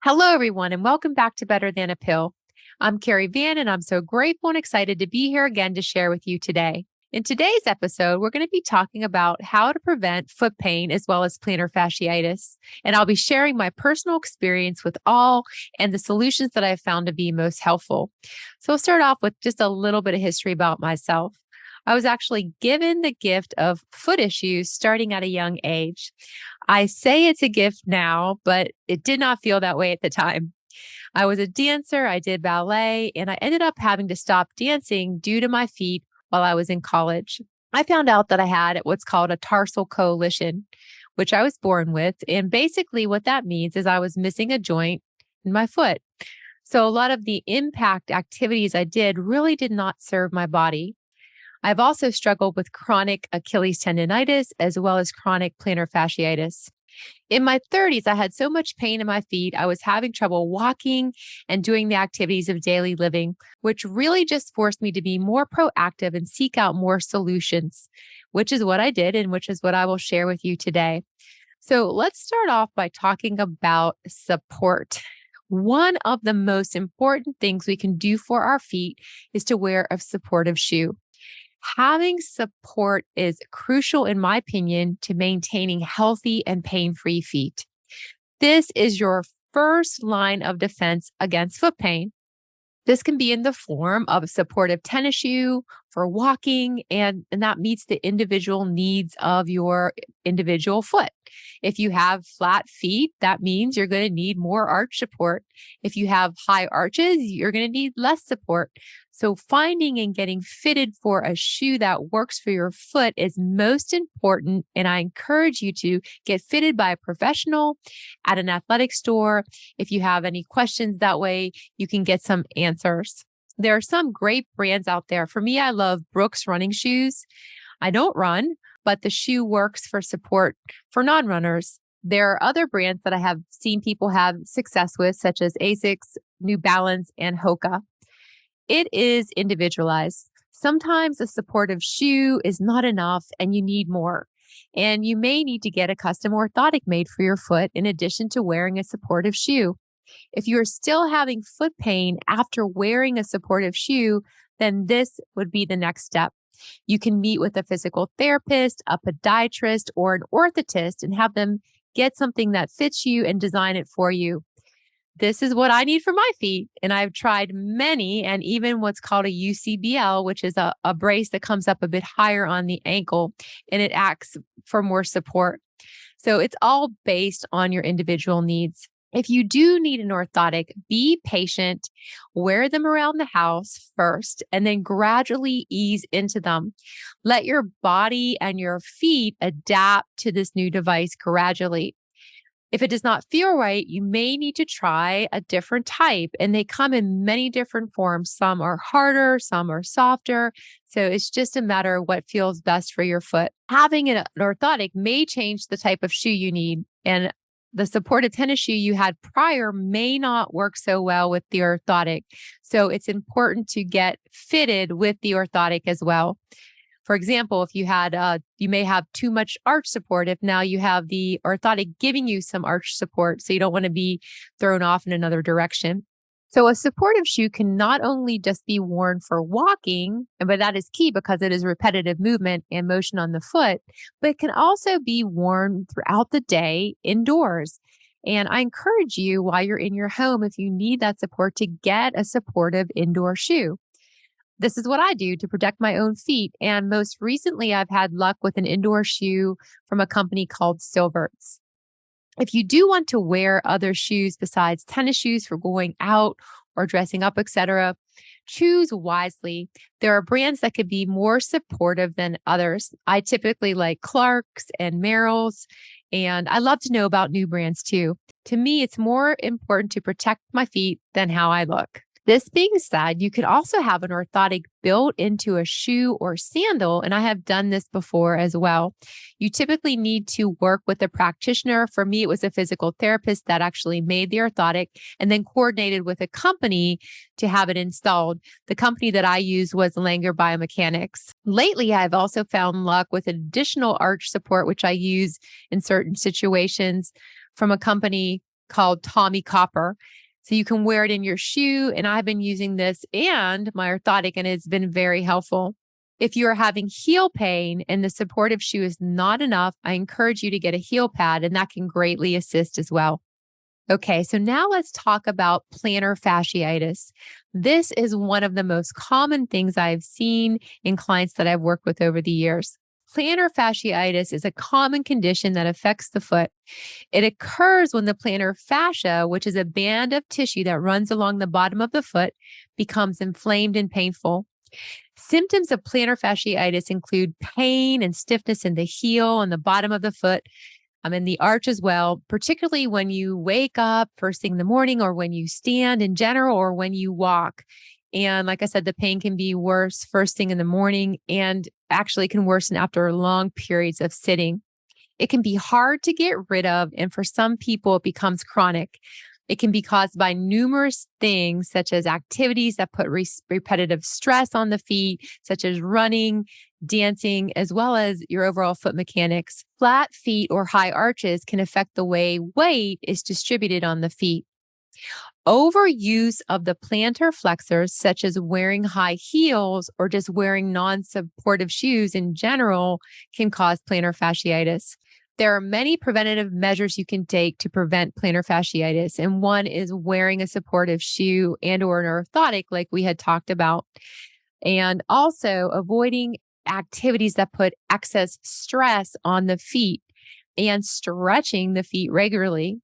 Hello, everyone, and welcome back to Better Than a Pill. I'm Carrie Van, and I'm so grateful and excited to be here again to share with you today. In today's episode, we're going to be talking about how to prevent foot pain as well as plantar fasciitis. And I'll be sharing my personal experience with all and the solutions that I've found to be most helpful. So I'll start off with just a little bit of history about myself. I was actually given the gift of foot issues starting at a young age. I say it's a gift now, but it did not feel that way at the time. I was a dancer, I did ballet, and I ended up having to stop dancing due to my feet while I was in college. I found out that I had what's called a tarsal coalition, which I was born with. And basically, what that means is I was missing a joint in my foot. So, a lot of the impact activities I did really did not serve my body. I've also struggled with chronic Achilles tendonitis as well as chronic plantar fasciitis. In my 30s, I had so much pain in my feet, I was having trouble walking and doing the activities of daily living, which really just forced me to be more proactive and seek out more solutions, which is what I did and which is what I will share with you today. So let's start off by talking about support. One of the most important things we can do for our feet is to wear a supportive shoe. Having support is crucial, in my opinion, to maintaining healthy and pain-free feet. This is your first line of defense against foot pain. This can be in the form of a supportive tennis shoe for walking, and that meets the individual needs of your individual foot. If you have flat feet, that means you're going to need more arch support. If you have high arches, you're going to need less support. So finding and getting fitted for a shoe that works for your foot is most important. And I encourage you to get fitted by a professional at an athletic store. If you have any questions, that way you can get some answers. There are some great brands out there. For me, I love Brooks running shoes. I don't run, but the shoe works for support for non-runners. There are other brands that I have seen people have success with, such as Asics, New Balance, and Hoka. It is individualized. Sometimes a supportive shoe is not enough and you need more. And you may need to get a custom orthotic made for your foot in addition to wearing a supportive shoe. If you're still having foot pain after wearing a supportive shoe, then this would be the next step. You can meet with a physical therapist, a podiatrist, or an orthotist and have them get something that fits you and design it for you. This is what I need for my feet. And I've tried many, and even what's called a UCBL, which is a brace that comes up a bit higher on the ankle, and it acts for more support. So it's all based on your individual needs. If you do need an orthotic, be patient, wear them around the house first, and then gradually ease into them. Let your body and your feet adapt to this new device gradually. If it does not feel right, you may need to try a different type, and they come in many different forms. Some are harder, some are softer. So it's just a matter of what feels best for your foot. Having an orthotic may change the type of shoe you need, and the supportive tennis shoe you had prior may not work so well with the orthotic. So it's important to get fitted with the orthotic as well. For example, if you had, you may have too much arch support. If now you have the orthotic giving you some arch support, so you don't want to be thrown off in another direction. So a supportive shoe can not only just be worn for walking, but that is key because it is repetitive movement and motion on the foot, but it can also be worn throughout the day indoors. And I encourage you while you're in your home, if you need that support, to get a supportive indoor shoe. This is what I do to protect my own feet. And most recently, I've had luck with an indoor shoe from a company called Silverts. If you do want to wear other shoes besides tennis shoes for going out or dressing up, etc., choose wisely. There are brands that could be more supportive than others. I typically like Clark's and Merrell's, and I love to know about new brands too. To me, it's more important to protect my feet than how I look. This being said, you can also have an orthotic built into a shoe or sandal, and I have done this before as well. You typically need to work with a practitioner. For me, it was a physical therapist that actually made the orthotic and then coordinated with a company to have it installed. The company that I used was Langer Biomechanics. Lately, I've also found luck with additional arch support, which I use in certain situations from a company called Tommy Copper. So you can wear it in your shoe. And I've been using this and my orthotic, and it's been very helpful. If you are having heel pain and the supportive shoe is not enough, I encourage you to get a heel pad, and that can greatly assist as well. Okay, so now let's talk about plantar fasciitis. This is one of the most common things I've seen in clients that I've worked with over the years. Plantar fasciitis is a common condition that affects the foot. It occurs when the plantar fascia, which is a band of tissue that runs along the bottom of the foot, becomes inflamed and painful. Symptoms of plantar fasciitis include pain and stiffness in the heel and the bottom of the foot, in the arch as well, particularly when you wake up first thing in the morning or when you stand in general or when you walk. And like I said, the pain can be worse first thing in the morning and actually can worsen after long periods of sitting. It can be hard to get rid of, and for some people, it becomes chronic. It can be caused by numerous things, such as activities that put repetitive stress on the feet, such as running, dancing, as well as your overall foot mechanics. Flat feet or high arches can affect the way weight is distributed on the feet. Overuse of the plantar flexors, such as wearing high heels or just wearing non-supportive shoes in general, can cause plantar fasciitis. There are many preventative measures you can take to prevent plantar fasciitis, and one is wearing a supportive shoe and or an orthotic like we had talked about, and also avoiding activities that put excess stress on the feet and stretching the feet regularly.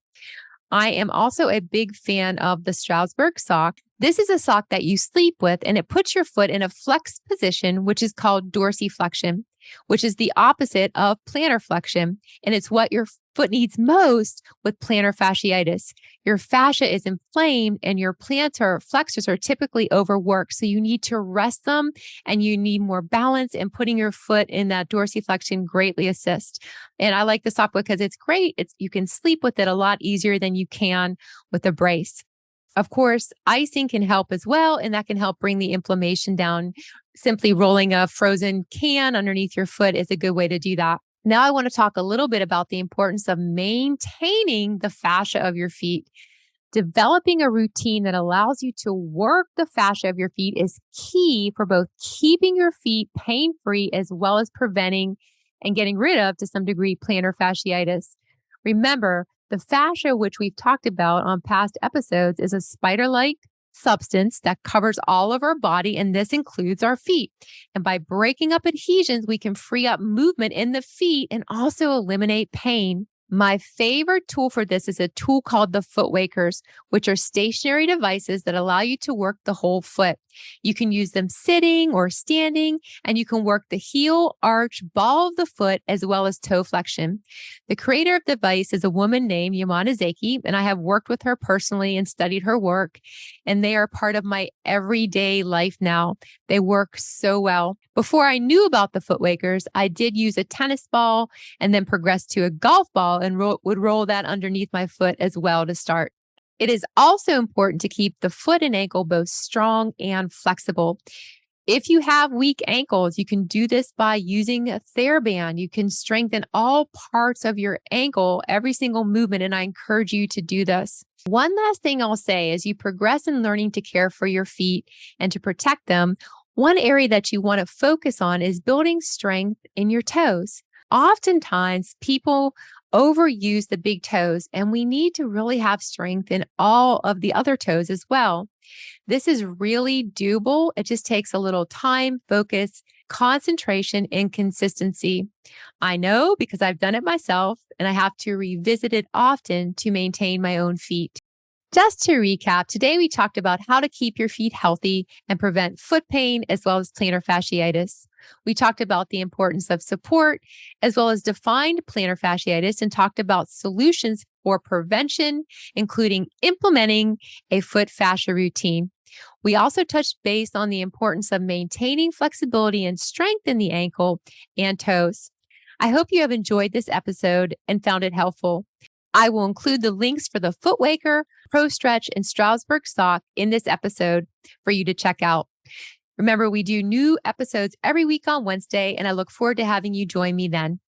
I am also a big fan of the Strassburg Sock. This is a sock that you sleep with, and it puts your foot in a flex position, which is called dorsiflexion, which is the opposite of plantar flexion. And it's what your foot needs most with plantar fasciitis. Your fascia is inflamed and your plantar flexors are typically overworked. So you need to rest them and you need more balance, and putting your foot in that dorsiflexion greatly assists. And I like the sock because it's great. You can sleep with it a lot easier than you can with a brace. Of course, icing can help as well, and that can help bring the inflammation down. Simply rolling a frozen can underneath your foot is a good way to do that. Now, I want to talk a little bit about the importance of maintaining the fascia of your feet. Developing a routine that allows you to work the fascia of your feet is key for both keeping your feet pain-free as well as preventing and getting rid of, to some degree, plantar fasciitis. Remember, the fascia, which we've talked about on past episodes, is a spider-like substance that covers all of our body, and this includes our feet. And by breaking up adhesions, we can free up movement in the feet and also eliminate pain. My favorite tool for this is a tool called the foot wakers, which are stationary devices that allow you to work the whole foot. You can use them sitting or standing, and you can work the heel, arch, ball of the foot, as well as toe flexion. The creator of the device is a woman named Yamana Zaki, and I have worked with her personally and studied her work, and they are part of my everyday life now. They work so well. Before I knew about the foot wakers, I did use a tennis ball and then progressed to a golf ball and would roll that underneath my foot as well to start. It is also important to keep the foot and ankle both strong and flexible. If you have weak ankles, you can do this by using a TheraBand. You can strengthen all parts of your ankle, every single movement, and I encourage you to do this. One last thing I'll say, as you progress in learning to care for your feet and to protect them, one area that you want to focus on is building strength in your toes. Oftentimes, people overuse the big toes, and we need to really have strength in all of the other toes as well. This is really doable. It just takes a little time, focus, concentration, and consistency. I know because I've done it myself, and I have to revisit it often to maintain my own feet. Just to recap, today we talked about how to keep your feet healthy and prevent foot pain as well as plantar fasciitis. We talked about the importance of support as well as defined plantar fasciitis and talked about solutions for prevention, including implementing a foot fascia routine. We also touched base on the importance of maintaining flexibility and strength in the ankle and toes. I hope you have enjoyed this episode and found it helpful. I will include the links for the Foot Waker, ProStretch, and Strassburg Sock in this episode for you to check out. Remember, we do new episodes every week on Wednesday, and I look forward to having you join me then.